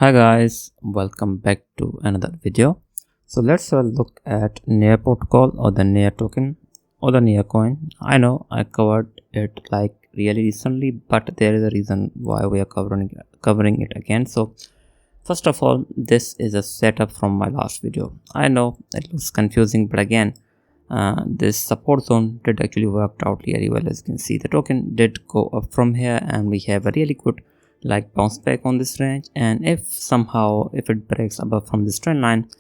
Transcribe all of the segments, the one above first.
Hi guys, welcome back to another video. So let's look at Near protocol or the Near token or the Near coin. I know I covered it like really recently, but there is a reason why we are covering it again. So first of all, this is a setup from my last video. I know it looks confusing, but again, this support zone did actually worked out really well. As you can see, the token did go up from here, and we have a really good like bounce back on this range. And if somehow if it breaks above from this trend line,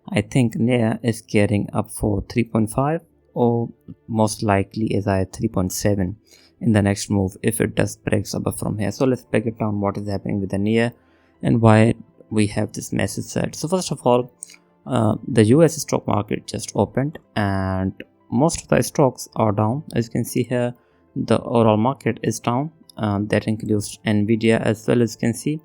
I think NEA is gearing up for 3.5 or most likely is at 3.7 in the next move if it does breaks above from here. So let's break it down what is happening with the NEA and why we have this massive set. So first of all, the US stock market just opened and most of the stocks are down. As you can see here, the overall market is down. That includes Nvidia as well, as you can see.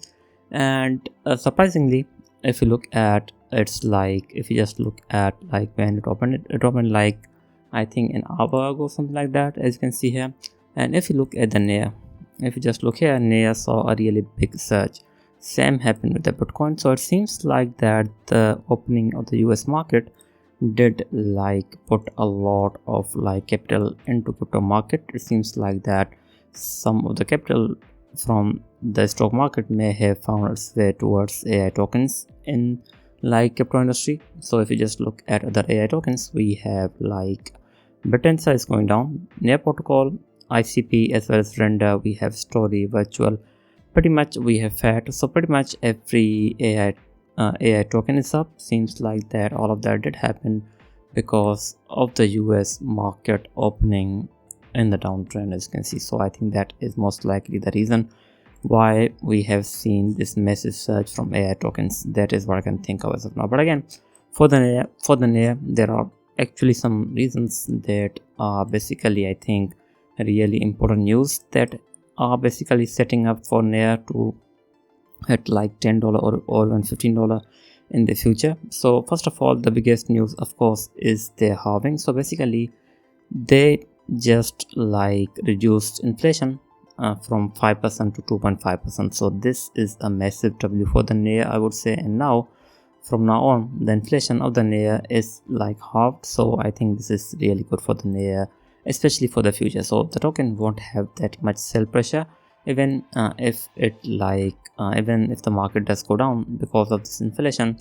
And surprisingly, if you look at it's like if you just look at like when it opened like I think an hour ago, something like that, as you can see here. And if you look at the NEA, if you just look here, NEA saw a really big surge. Same happened with the Bitcoin. So it seems like that the opening of the US market did like put a lot of like capital into crypto market. It seems like that some of the capital from the stock market may have found its way towards AI tokens in like crypto industry. So if you just look at other AI tokens, we have like Bitanza is going down, Near protocol, ICP as well as Render, we have Story, Virtual, pretty much we have FAT. So pretty much every AI token is up. Seems like that all of that did happen because of the US market opening in the downtrend, as you can see. So I think that is most likely the reason why we have seen this massive surge from AI tokens. That is what I can think of as of now. But again, for the NEA, there are actually some reasons that are basically I think really important news that are basically setting up for NEA to hit like $10 or even $15 in the future. So first of all, the biggest news of course is their halving. So basically they just like reduced inflation from 5% to 2.5%. So this is a massive W for the NEA, I would say. And now from now on, the inflation of the NEA is like halved. So I think this is really good for the NEA, especially for the future. So the token won't have that much sell pressure even if it like even if the market does go down because of this inflation.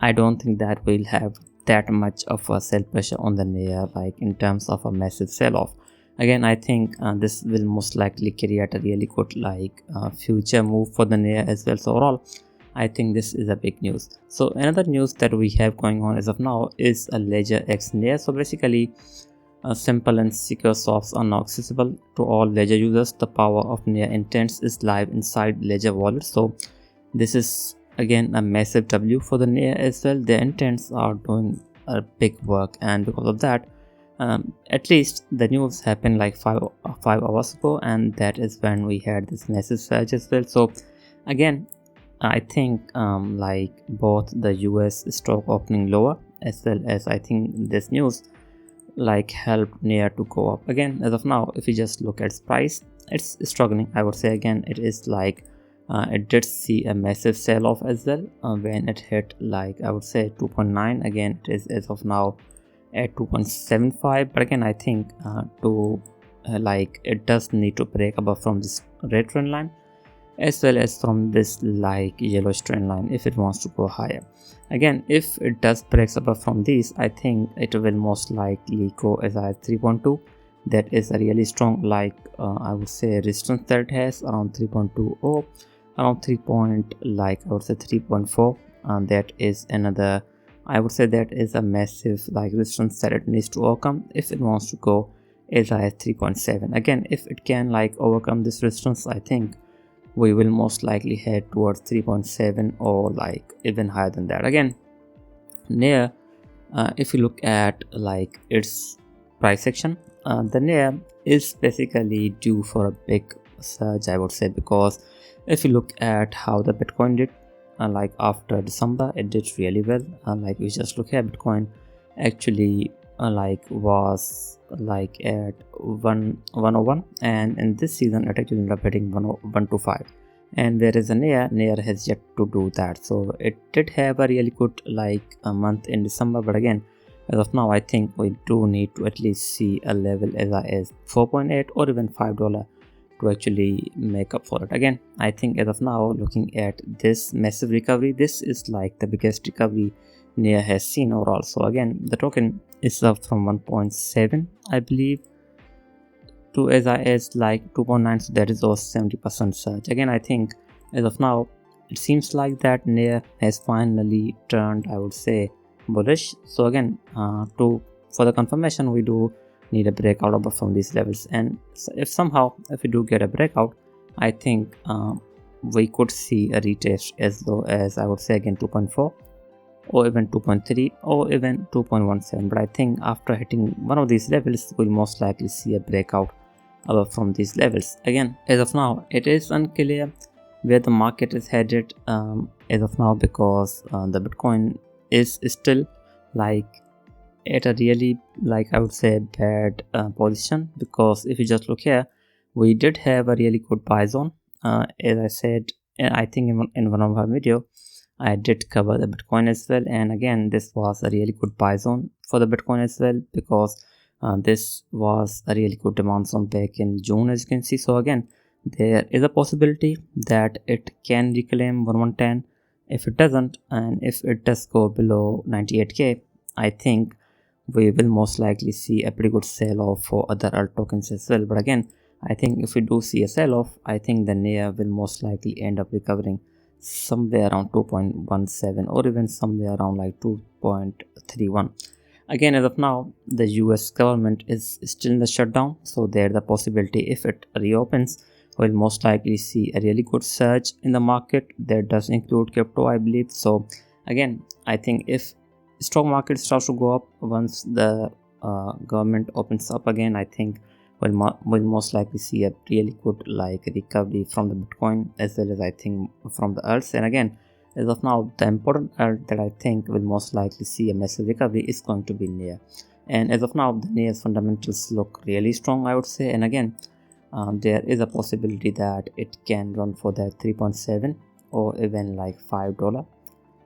I don't think that we'll have that much of a sell pressure on the NEA like in terms of a massive sell off. Again, I think this will most likely create a really good like future move for the NEA as well. So overall, I think this is a big news. So another news that we have going on as of now is a Ledger X NEA. So basically, simple and secure swaps are now accessible to all Ledger users. The power of NEA Intents is live inside Ledger Wallet. So this is again a massive W for the NEA as well. The intents are doing a big work, and because of that, at least the news happened like five hours ago, and that is when we had this massive surge as well. So again, I think like both the US stock opening lower as well as I think this news like helped NEA to go up again. As of now, if you just look at its price, it's struggling, I would say. Again, it is like it did see a massive sell off as well when it hit like I would say 2.9. again it is as of now at 2.75, but again I think to like it does need to break above from this red trend line as well as from this like yellowish trend line if it wants to go higher. Again, if it does breaks above from these, I think it will most likely go as high as 3.2. that is a really strong like I would say resistance that it has around 3.2 or around 3 point like I would say 3.4, and that is another I would say that is a massive like resistance that it needs to overcome if it wants to go as high as 3.7. again, if it can like overcome this resistance, I think we will most likely head towards 3.7 or like even higher than that. Again, NEA, if you look at like its price section, the NEA is basically due for a big surge, I would say, because if you look at how the Bitcoin did like after December, it did really well. Like we just look at Bitcoin actually like was like at 101, and in this season it actually ended up hitting 125. and whereas Nair has yet to do that. So it did have a really good like a month in December, but again, as of now, I think we do need to at least see a level as 4.8 or even $5 to actually make up for it. Again, I think as of now, looking at this massive recovery, this is like the biggest recovery Nair has seen overall. So again, the token is up from 1.7, I believe, to as like 2.9, so that is also 70% surge. Again, I think as of now, it seems like that Nair has finally turned, I would say, bullish. So again, for the confirmation, we do need a breakout above from these levels, and if we do get a breakout, I think we could see a retest as low as, I would say, again 2.4 or even 2.3 or even 2.17. But I think after hitting one of these levels, we'll most likely see a breakout above from these levels. Again, as of now, it is unclear where the market is headed as of now, because the Bitcoin is still like at a really, like, I would say, bad position. Because if you just look here, we did have a really good buy zone, as I said, I think in one of our video I did cover the Bitcoin as well. And again, this was a really good buy zone for the Bitcoin as well, because this was a really good demand zone back in June, as you can see. So again, there is a possibility that it can reclaim 1110. If it doesn't, and if it does go below 98k, I think we will most likely see a pretty good sell off for other alt tokens as well. But again, I think if we do see a sell off, I think the Nair will most likely end up recovering somewhere around 2.17 or even somewhere around like 2.31. Again, as of now, the US government is still in the shutdown, so there's the possibility if it reopens, we'll most likely see a really good surge in the market. That does include crypto, I believe. So again, I think if stock market starts to go up once the government opens up again, I think we'll most likely see a really good like recovery from the Bitcoin, as well as I think from the alts. And again, as of now, the important alt that I think will most likely see a massive recovery is going to be Nair. And as of now, the Nair's fundamentals look really strong, I would say. And again, there is a possibility that it can run for that 3.7 or even like $5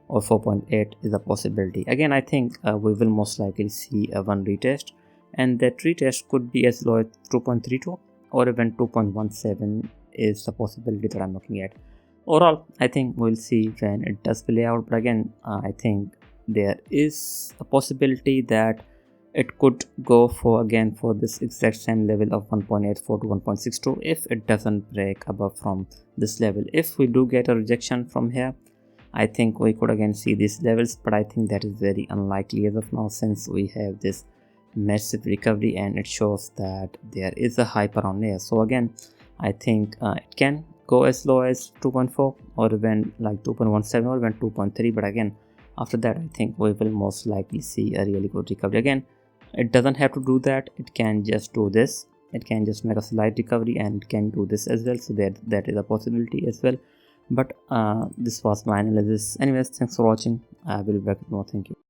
or 4.8 is a possibility. Again, I think we will most likely see a one retest, and that retest could be as low as 2.32 or even 2.17 is the possibility that I'm looking at. Overall, I think we'll see when it does play out. But again, I think there is a possibility that it could go for this exact same level of 1.84 to 1.62 if it doesn't break above from this level. If we do get a rejection from here, I think we could again see these levels, but I think that is very unlikely as of now, since we have this massive recovery and it shows that there is a hype around here. So again, I think it can go as low as 2.4 or even like 2.17 or even 2.3, but again, after that, I think we will most likely see a really good recovery. Again, it doesn't have to do that, it can just do this, it can just make a slight recovery, and it can do this as well. So that is a possibility as well. But this was my analysis. Anyways, thanks for watching. I will be back with more. Thank you.